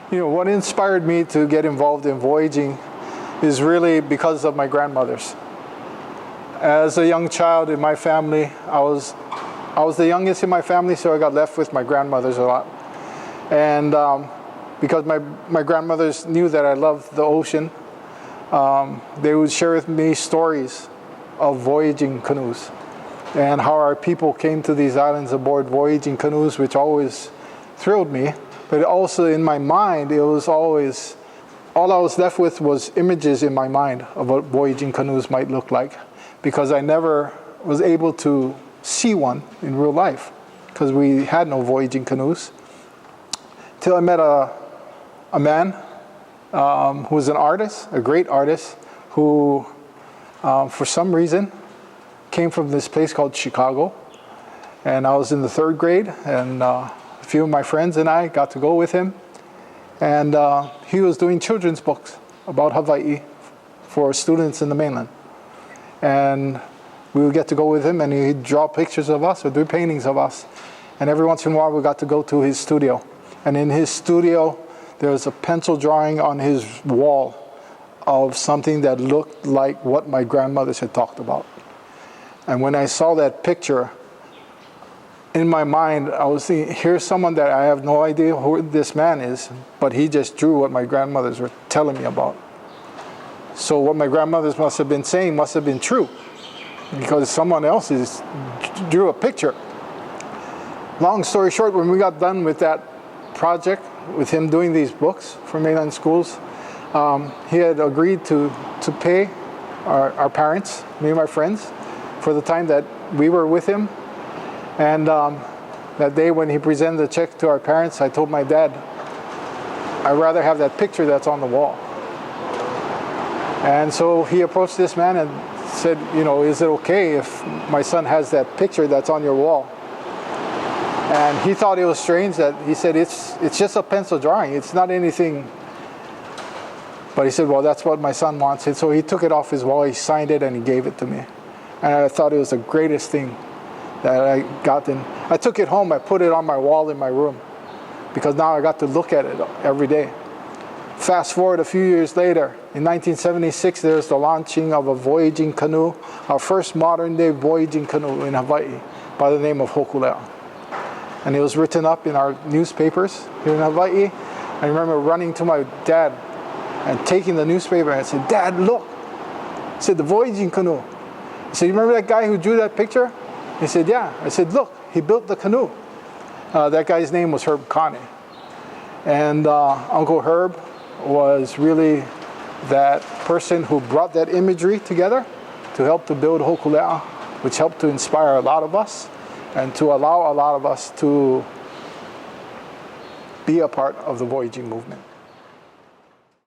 What inspired me to get involved in voyaging is really because of my grandmothers. As a young child in my family, I was the youngest in my family, so I got left with my grandmothers a lot. And because my grandmothers knew that I loved the ocean, they would share with me stories of voyaging canoes and how our people came to these islands aboard voyaging canoes, which always thrilled me. But also in my mind, it was always, all I was left with was images in my mind of what voyaging canoes might look like, because I never was able to see one in real life because we had no voyaging canoes. Till I met a man who was an artist, a great artist, who for some reason came from this place called Chicago. And I was in the 3rd grade, and a few of my friends and I got to go with him. And he was doing children's books about Hawaii for students in the mainland. And we would get to go with him, and he'd draw pictures of us or do paintings of us. And every once in a while, we got to go to his studio. And in his studio, there was a pencil drawing on his wall of something that looked like what my grandmothers had talked about. And when I saw that picture, in my mind, I was thinking, here's someone that I have no idea who this man is, but he just drew what my grandmothers were telling me about. So what my grandmothers must have been saying must have been true, because someone else drew a picture. Long story short, when we got done with that project, with him doing these books for mainland schools, he had agreed to pay our parents, me and my friends, for the time that we were with him. And that day when he presented the check to our parents, I told my dad, I'd rather have that picture that's on the wall. And so he approached this man and said, is it okay if my son has that picture that's on your wall? And he thought it was strange that he said, it's just a pencil drawing. It's not anything. But he said, well, that's what my son wants. And so he took it off his wall, he signed it, and he gave it to me. And I thought it was the greatest thing that I got. And I took it home, I put it on my wall in my room, because now I got to look at it every day. Fast forward a few years later, in 1976, there was the launching of a voyaging canoe, our first modern day voyaging canoe in Hawaii, by the name of Hokulea. And it was written up in our newspapers here in Hawaii. I remember running to my dad and taking the newspaper, and I said, Dad, look. I said, the voyaging canoe. I said, you remember that guy who drew that picture? He said, yeah. I said, look, he built the canoe. That guy's name was Herb Kane. And Uncle Herb was really that person who brought that imagery together to help to build Hokulea, which helped to inspire a lot of us and to allow a lot of us to be a part of the voyaging movement.